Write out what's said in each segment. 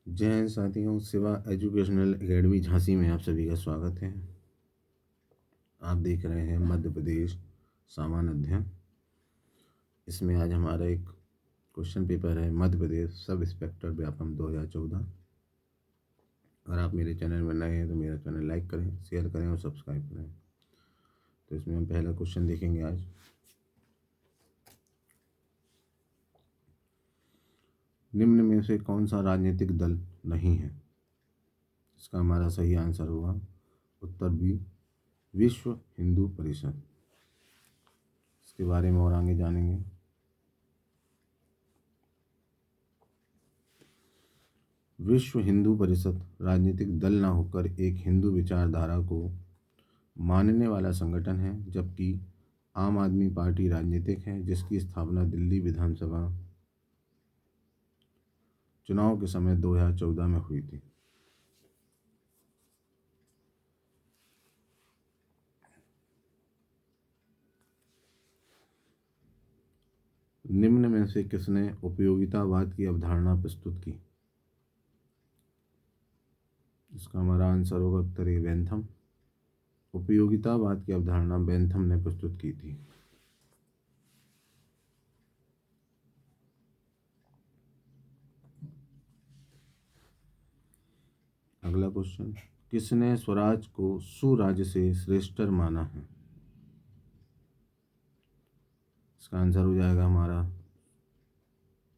जय हिंद साथियों। Shiva educational academy Jhansi में आप सभी का स्वागत है। आप देख रहे हैं मध्य प्रदेश सामान्य अध्ययन। इसमें आज हमारा एक क्वेश्चन पेपर है मध्य प्रदेश सब इंस्पेक्टर व्यापम 2014। अगर आप मेरे चैनल में नए हैं तो मेरा चैनल लाइक करें, शेयर करें और सब्सक्राइब करें। तो इसमें हम पहला क्वेश्चन देखेंगे आज। निम्न में से कौन सा राजनीतिक दल नहीं है? इसका हमारा सही आंसर होगा उत्तर बी, विश्व हिंदू परिषद। इसके बारे में और आगे जानेंगे। विश्व हिंदू परिषद राजनीतिक दल न होकर एक हिंदू विचारधारा को मानने वाला संगठन है, जबकि आम आदमी पार्टी राजनीतिक है, जिसकी स्थापना दिल्ली विधानसभा चुनाव के समय 2014 में हुई थी। निम्न में से किसने उपयोगितावाद की अवधारणा प्रस्तुत की? इसका हमारा आंसर होगा उत्तर ए, बेंथम। उपयोगितावाद की अवधारणा बेंथम ने प्रस्तुत की थी। अगला क्वेश्चन, किसने स्वराज को सुराज्य से श्रेष्ठतर माना है? इसका आंसर हो जाएगा हमारा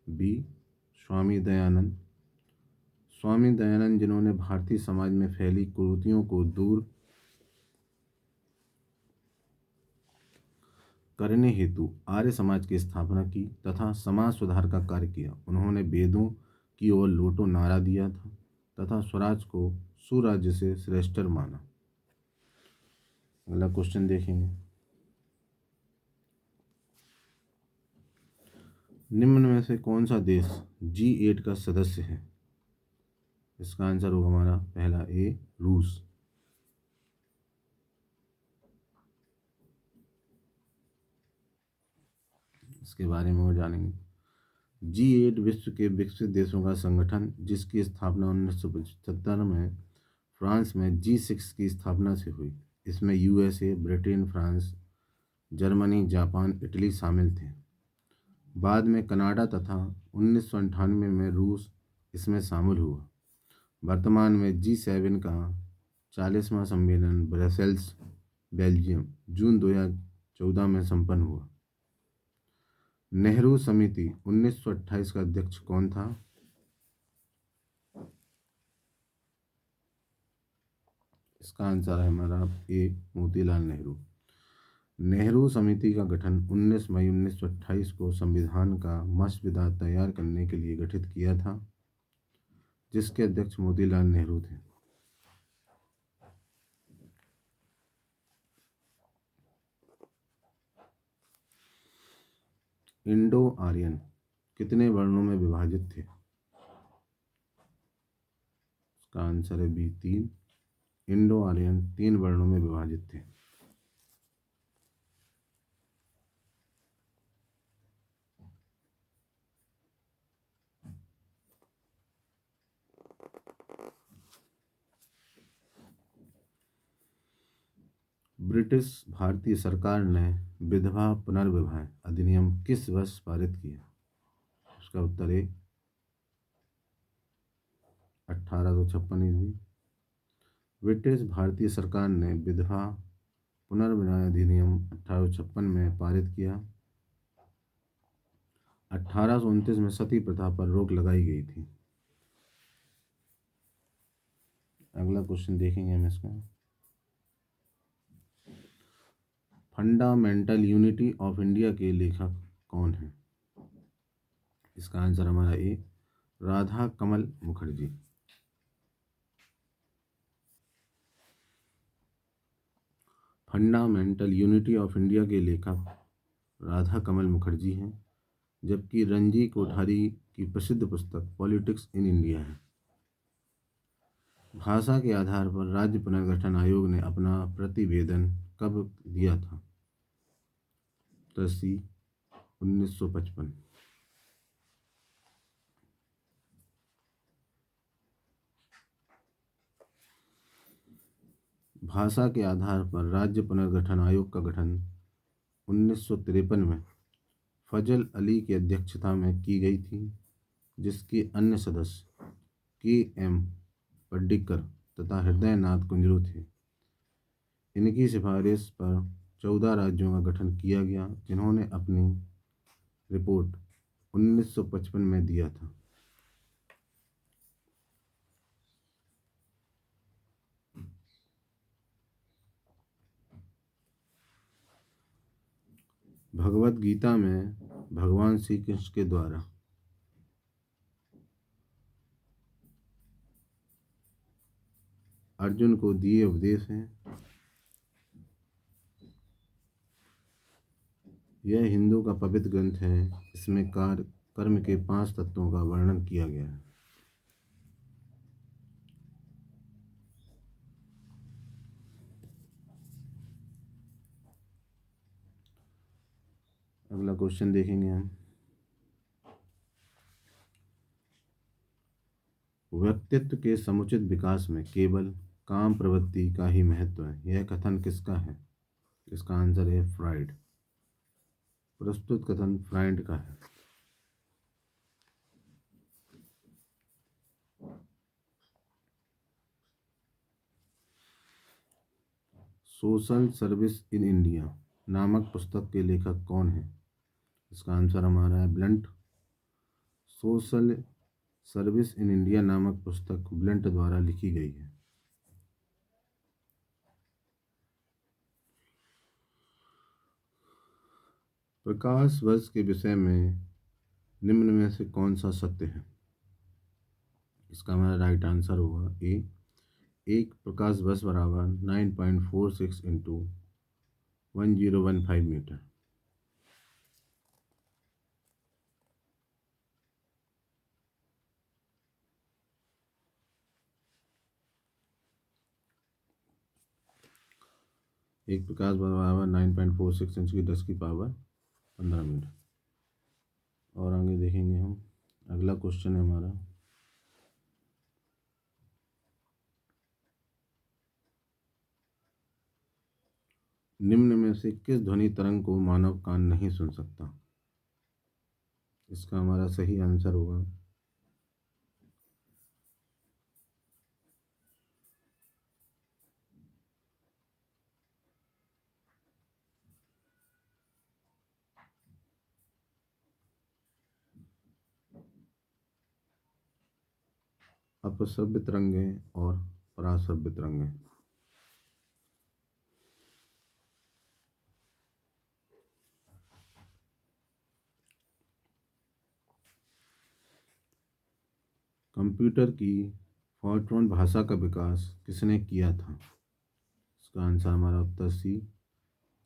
बी, स्वामी दयानंद। स्वामी दयानंद, जिन्होंने भारतीय समाज में फैली कुरीतियों को दूर करने हेतु आर्य समाज की स्थापना की तथा समाज सुधार का कार्य किया। उन्होंने वेदों की ओर लौटो नारा दिया था तथा स्वराज को सुराज्य से श्रेष्ठतर माना। अगला क्वेश्चन देखेंगे। निम्न में से कौन सा देश G8 का सदस्य है? इसका आंसर होगा हमारा पहला ए, रूस। इसके बारे में और जानेंगे। G8 विश्व के विकसित देशों का संगठन, जिसकी स्थापना 1975 में फ्रांस में G6 की स्थापना से हुई। इसमें USA, Britain, France, Germany, Japan, Italy शामिल थे। बाद में कनाडा तथा 1998 में रूस इसमें शामिल हुआ। वर्तमान में G7 का 40वां सम्मेलन ब्रसेल्स, बेल्जियम, जून 2014 में संपन्न हुआ। नेहरू समिति 1928 का अध्यक्ष कौन था? इसका आंसर है हमारा ए, मोतीलाल नेहरू। नेहरू समिति का गठन 19 मई 1928 को संविधान का मसौदा तैयार करने के लिए गठित किया था, जिसके अध्यक्ष मोतीलाल नेहरू थे। इंडो आर्यन कितने वर्णों में विभाजित थे? इसका आंसर है बी, 3। इंडो आर्यन 3 वर्णों में विभाजित थे। ब्रिटिश भारतीय सरकार ने विधवा पुनर्विवाह अधिनियम किस वर्ष पारित किया? उसका उत्तर है 1856 ईस्वी। ब्रिटिश भारतीय सरकार ने विधवा पुनर्विवाह अधिनियम 1856 में पारित किया। 1829 में सती प्रथा पर रोक लगाई गई थी। अगला क्वेश्चन देखेंगे हम इसका। फंडामेंटल यूनिटी ऑफ इंडिया के लेखक कौन है? इसका आंसर हमारा A, Radha Kamal Mukherjee. Fundamental unity of India के लेखक राधा कमल मुखर्जी हैं, जबकि रणजी कोठारी की प्रसिद्ध पुस्तक पॉलिटिक्स इन इंडिया है। भाषा के आधार पर राज्य पुनर्गठन आयोग ने अपना प्रतिवेदन कब दिया था? 1955। भाषा के आधार पर राज्य पुनर्गठन आयोग का गठन 1953 में फजल अली की अध्यक्षता में की गई थी, जिसके अन्य सदस्य के.एम. पडिक्कर तथा हृदयनाथ कुंजरू थे। इनकी सिफारिश पर 14 राज्यों का गठन किया गया, जिन्होंने अपनी रिपोर्ट 1955 में दिया था। भगवत गीता में भगवान श्री कृष्ण के द्वारा अर्जुन को दिए उपदेश हैं। यह हिंदू का पवित्र ग्रंथ है। इसमें कर्म के 5 तत्वों का वर्णन किया गया है। अगला क्वेश्चन देखेंगे हम। व्यक्तित्व के समुचित विकास में केवल काम प्रवृत्ति का ही महत्व है, यह कथन किसका है? इसका आंसर है फ्राइड। प्रस्तुत कथन फ्राइड का है। सोशल सर्विस इन इंडिया नामक पुस्तक के लेखक कौन है? इसका आंसर हमारा है blunt. Social service in India नामक पुस्तक ब्लंट द्वारा लिखी गई है। प्रकाश वर्ष के विषय में निम्न में से कौन सा सत्य है? इसका हमारा राइट आंसर होगा ए। एक प्रकाश वर्ष बराबर 9.46 इंटू 1015 मीटर। एक प्रकाश वर्ष बराबर 9.46 इंच की 10 की पावर 15 मीटर। और आगे देखेंगे हम। अगला क्वेश्चन है हमारा, निम्न में से किस ध्वनि तरंग को मानव कान नहीं सुन सकता? इसका हमारा सही आंसर होगा अपश्रव्य तरंगें और पराश्रव्य तरंगें। कंप्यूटर की फोर्ट्रॉन भाषा का विकास किसने किया था? इसका आंसर हमारा उत्तर सी,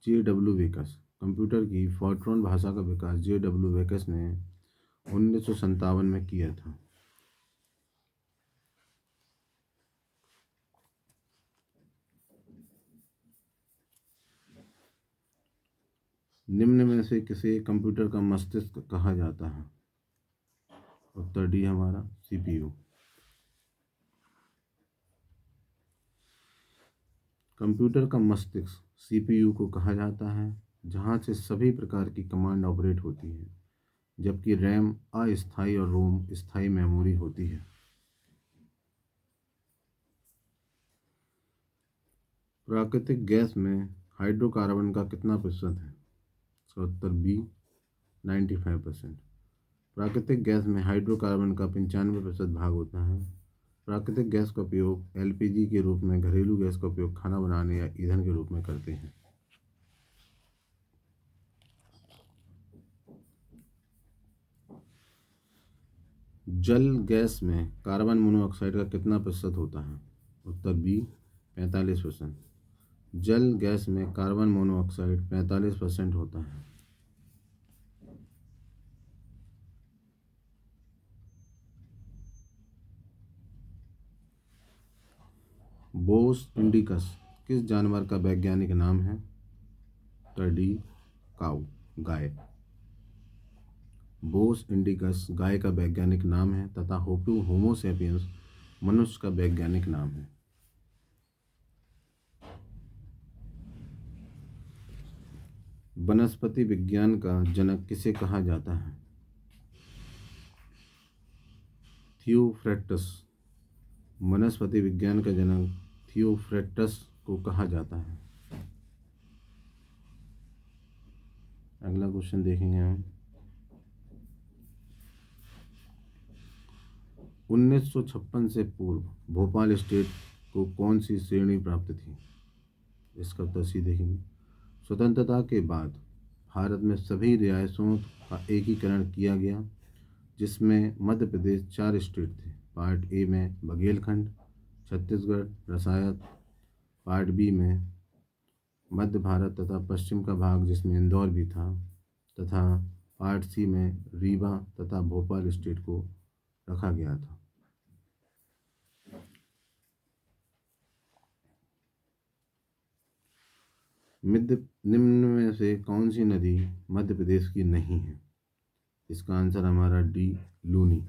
जे.डब्ल्यू. वेकस। कंप्यूटर की फोर्ट्रॉन भाषा का विकास जे.डब्ल्यू. वेकस ने 1957 में किया था। निम्न में से किसे कंप्यूटर का मस्तिष्क कहा जाता है? उत्तर डी हमारा सीपीयू। कंप्यूटर का मस्तिष्क सीपीयू को कहा जाता है, जहां से सभी प्रकार की कमांड ऑपरेट होती है, जबकि रैम अस्थायी और रोम स्थायी मेमोरी होती है। प्राकृतिक गैस में हाइड्रोकार्बन का कितना प्रतिशत है? इसका उत्तर बी 95%। प्राकृतिक गैस में हाइड्रोकार्बन का 95% भाग होता है। प्राकृतिक गैस का उपयोग एलपीजी के रूप में, घरेलू गैस का उपयोग खाना बनाने या ईंधन के रूप में करते हैं। जल गैस में कार्बन मोनोऑक्साइड का कितना प्रतिशत होता है? उत्तर बी 45%। जल गैस में कार्बन मोनोऑक्साइड 45% होता है। बोस इंडिकस किस जानवर का वैज्ञानिक नाम है? उत्तर डी काऊ, गाय। बोस इंडिकस गाय का वैज्ञानिक नाम है तथा होमो सेपियंस मनुष्य का वैज्ञानिक नाम है। वनस्पति विज्ञान का जनक किसे कहा जाता है? थियोफ्रेटस। वनस्पति विज्ञान का जनक थियोफ्रेटस को कहा जाता है। अगला क्वेश्चन देखेंगे हम। 1956 से पूर्व भोपाल स्टेट को कौन सी श्रेणी प्राप्त थी? इसका उत्तर सी देखेंगे। स्वतंत्रता के बाद भारत में सभी रियासतों का एकीकरण किया गया, जिसमें मध्य प्रदेश 4 स्टेट थे। पार्ट ए में बघेलखंड, छत्तीसगढ़, रसायत। पार्ट बी में मध्य भारत तथा पश्चिम का भाग जिसमें इंदौर भी था, तथा पार्ट सी में रीवा तथा भोपाल स्टेट को रखा गया था। निम्न में से कौन सी नदी मध्य प्रदेश की नहीं है? इसका आंसर हमारा डी, लूनी।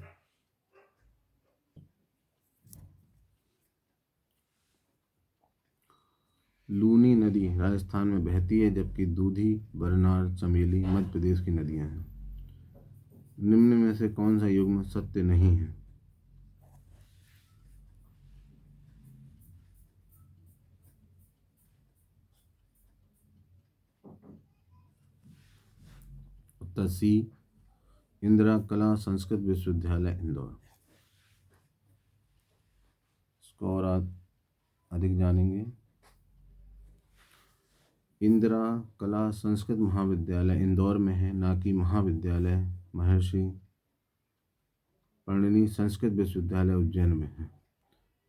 लूनी नदी राजस्थान में बहती है, जबकि दूधी, बरनार, चमेली मध्य प्रदेश की नदियां हैं। निम्न में से कौन सा युग्म सत्य नहीं है? उत्तर सी, इंदिरा कला संस्कृत विश्वविद्यालय इंदौर। स्कोर अधिक जानेंगे। इंदिरा कला संस्कृत महाविद्यालय इंदौर में है, ना कि महाविद्यालय महर्षि पणिनि संस्कृत विश्वविद्यालय उज्जैन में है।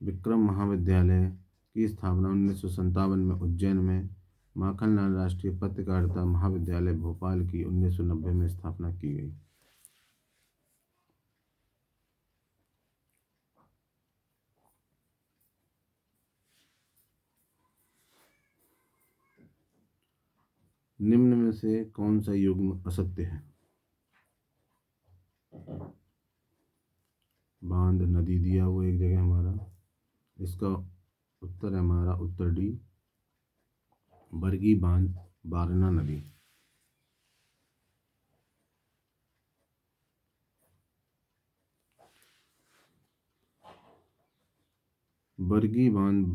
विक्रम महाविद्यालय की स्थापना 1957 में उज्जैन में, माखनलाल राष्ट्रीय पत्रकारिता महाविद्यालय भोपाल की 1990 में स्थापना की गई। निम्न में से कौन सा युग्म असत्य है? बांध नदी दिया हुआ एक जगह हमारा, इसका उत्तर है हमारा उत्तर डी, बरगी बांध बारना नदी। बरगी बांध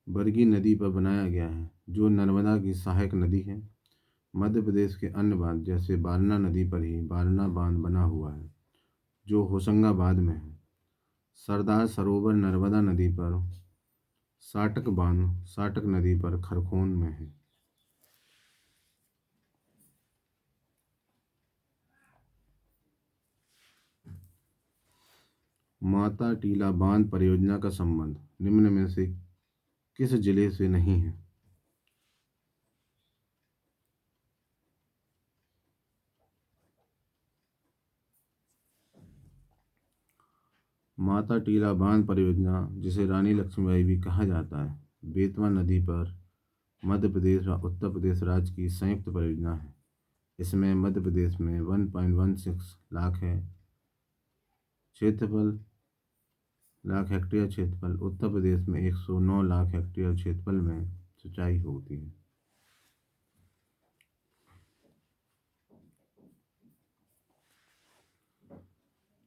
बरगी नदी पर बनाया गया है, जो नर्मदा की सहायक नदी है। मध्य प्रदेश के अन्य बांध जैसे बारना नदी पर ही बारना बांध बना हुआ है, जो होशंगाबाद में है। सरदार सरोवर नर्मदा नदी पर, साटक बांध साटक नदी पर खरगोन में है। माता टीला बांध परियोजना का संबंध निम्न में से किस जिले से नहीं है? माता टीला बांध परियोजना, जिसे रानी लक्ष्मीबाई भी कहा जाता है, बेतवा नदी पर मध्य प्रदेश व उत्तर प्रदेश राज्य की संयुक्त परियोजना है। इसमें मध्य प्रदेश में 1.16 लाख हेक्टेयर क्षेत्रफल, उत्तर प्रदेश में 109 लाख हेक्टेयर क्षेत्रफल में सिंचाई होती है।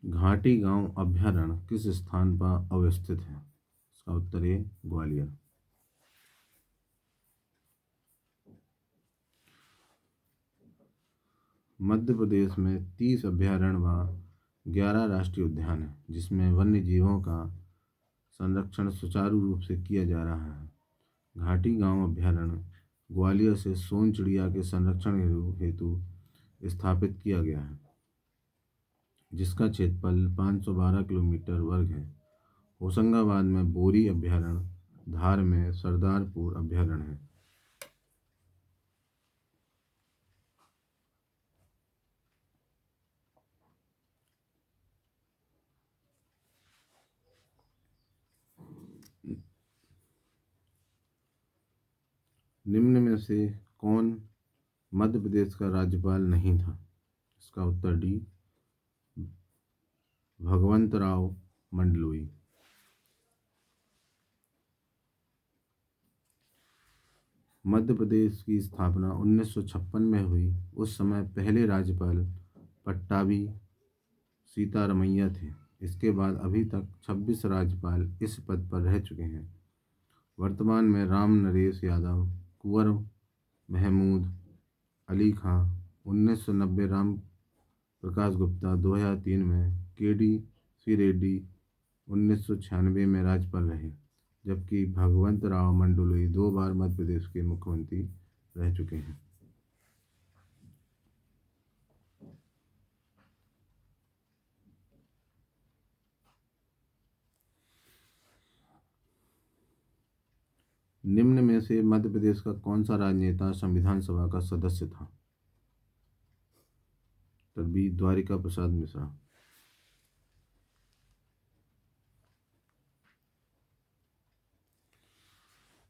घाटी गांव अभ्यारण्य किस स्थान पर अवस्थित है? इसका उत्तर है ग्वालियर। मध्य प्रदेश में 30 अभ्यारण्य व 11 राष्ट्रीय उद्यान हैं, जिसमें वन्य जीवों का संरक्षण सुचारू रूप से किया जा रहा है। घाटी गांव अभ्यारण्य ग्वालियर से सोन चिड़िया के संरक्षण हेतु स्थापित किया गया है, जिसका क्षेत्रफल 512 किलोमीटर वर्ग है। होशंगाबाद में बोरी अभ्यारण्य, धार में सरदारपुर अभ्यारण्य है। निम्न में से कौन मध्य प्रदेश का राज्यपाल नहीं था? इसका उत्तर डी, भगवंतराव मंडलोई। मध्य प्रदेश की स्थापना 1956 में हुई। उस समय पहले राज्यपाल पट्टाभी सीतारमैया थे। इसके बाद अभी तक 26 राज्यपाल इस पद पर रह चुके हैं। वर्तमान में राम नरेश यादव, कुंवर महमूद अली खां, 1990 राम प्रकाश गुप्ता, 2003 में केडी सी रेड्डी, 1996 में राज्यपाल रहे, जबकि भगवंत राव मंडलोई 2 बार मध्य प्रदेश के मुख्यमंत्री रह चुके हैं। निम्न में से मध्य प्रदेश का कौन सा राजनेता संविधान सभा का सदस्य था? उत्तर बी द्वारिका प्रसाद मिश्रा।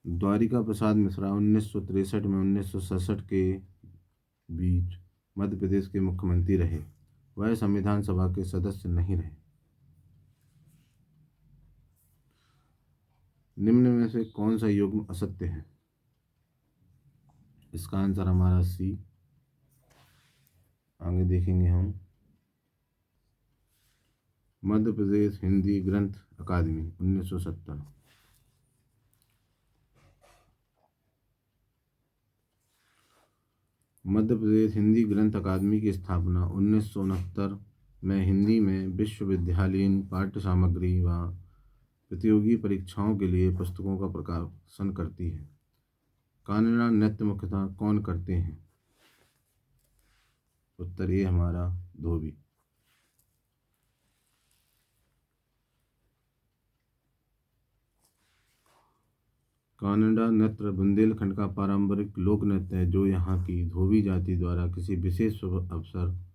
द्वारिका प्रसाद मिश्रा 1963 में 1967 के बीच मध्य प्रदेश के मुख्यमंत्री रहे। वह संविधान सभा के सदस्य नहीं रहे। निम्न में से कौन सा युग्म असत्य है? इसका आंसर हमारा सी। आगे देखेंगे हम। मध्य प्रदेश हिंदी ग्रंथ अकादमी 1970। मध्य प्रदेश हिंदी ग्रंथ अकादमी की स्थापना 1969 में हिंदी में विश्वविद्यालयीन पाठ्य सामग्री व प्रतियोगी परीक्षाओं के लिए पुस्तकों का प्रकाशन करती है। कानड़ा नृत्य मुख्यतः कौन करते हैं? उत्तर ये हमारा धोबी। कानड़ा नृत्य बुंदेलखंड का पारंपरिक लोक नृत्य है, जो यहाँ की धोबी जाति द्वारा किसी विशेष शुभ अवसर,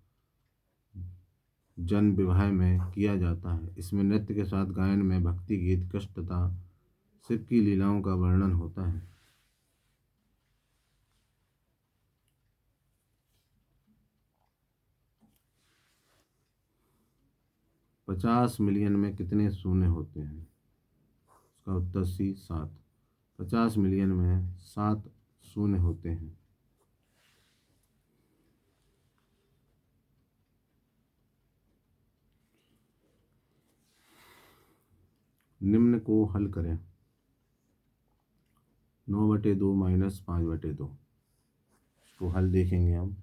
जन्म, विवाह में किया जाता है। इसमें नृत्य के साथ गायन में भक्ति गीत, कृष्ण तथा शिव की लीलाओं का वर्णन होता है। पचास मिलियन में कितने शून्य होते हैं? इसका उत्तर सी 7। 50 मिलियन में 7 शून्य होते हैं। निम्न को हल करें। 9/2 - 5/2। इसको हल देखेंगे हम।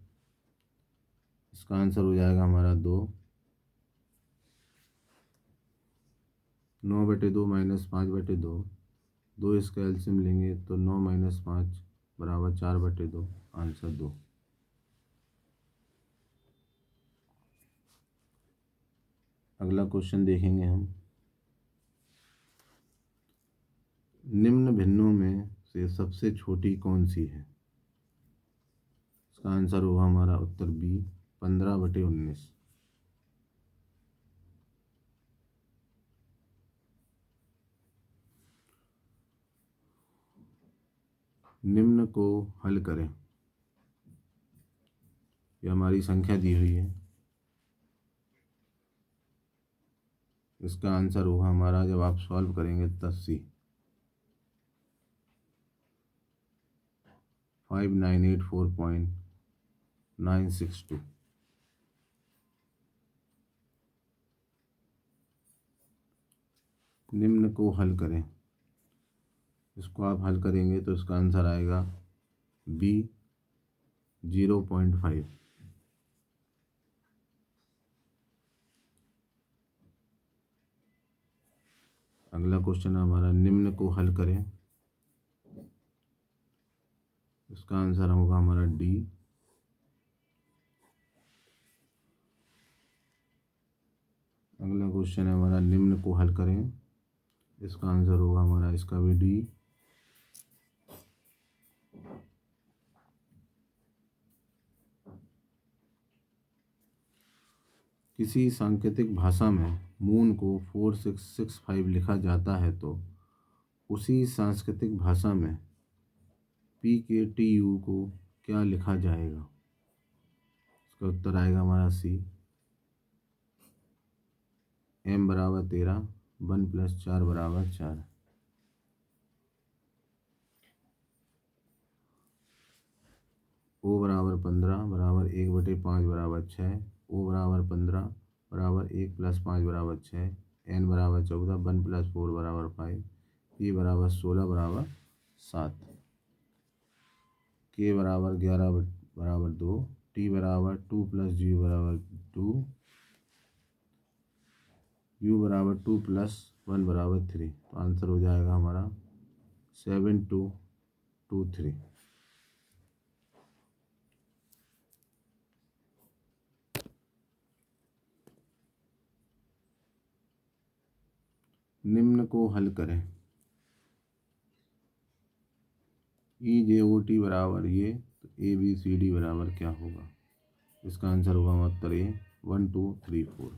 इसका आंसर हो जाएगा हमारा 2। 9/2 - 5/2। 2 इसका एलसीएम लेंगे तो 9 - 5 = 4/2। आंसर 2। अगला क्वेश्चन देखेंगे हम। निम्न भिन्नों में से सबसे छोटी कौन सी है? इसका आंसर होगा हमारा उत्तर बी 15/19। निम्न को हल करें। ये हमारी संख्या दी हुई है। इसका आंसर होगा हमारा, जब आप सॉल्व करेंगे, 10C 5984.962। निम्न को हल करें। इसको आप हल करेंगे तो इसका आंसर आएगा बी 0.5। अगला क्वेश्चन हमारा, निम्न को हल करें। इसका आंसर होगा हमारा डी। अगला क्वेश्चन है हमारा, निम्न को हल करें। इसका आंसर होगा हमारा, इसका भी डी। किसी सांकेतिक भाषा में मून को 4665 लिखा जाता है तो उसी सांस्कृतिक भाषा में PKTU को क्या लिखा जाएगा? इसका उत्तर आएगा हमारा सी। M = 13, 1 + 4 = 4। ओ बराबर 15 बराबर 1/5 बराबर 6, ओ बराबर 15 बराबर 1 + 5 बराबर 6, n बराबर 14, 1 + 4 बराबर 5, p बराबर 16 बराबर 7, k बराबर 11 बराबर 2, t बराबर 2 + g बराबर 2, u बराबर 2 + 1 बराबर 3। तो आंसर हो जाएगा हमारा 7223। निम्न को हल करें। EJOT बराबर ये, तो ABCD बराबर क्या होगा? इसका आंसर होगा उत्तर ए 1 2 3 4।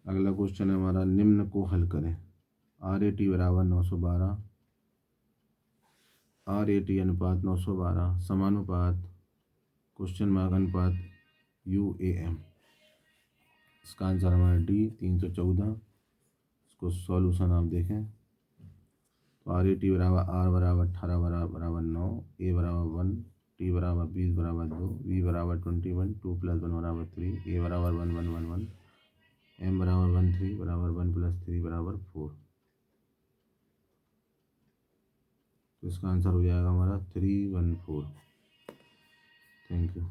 अगला क्वेश्चन है हमारा, निम्न को हल करें। RAT बराबर 912, RAT अनुपात 912 समानुपात क्वेश्चन मार्क अनुपात UAM। इसका आंसर हमारा डी 314। इसको सॉल्यूशन आप देखें तो RAT बराबर R बराबर 18 बराबर 9, A बराबर 1, T बराबर 20 बराबर 2, V बराबर 21, 2 + 1 बराबर 3, A बराबर 1 1 1 1, M बराबर 1 3 बराबर 1 + 3 बराबर 4। तो इसका आंसर हो जाएगा हमारा 314। Thank you.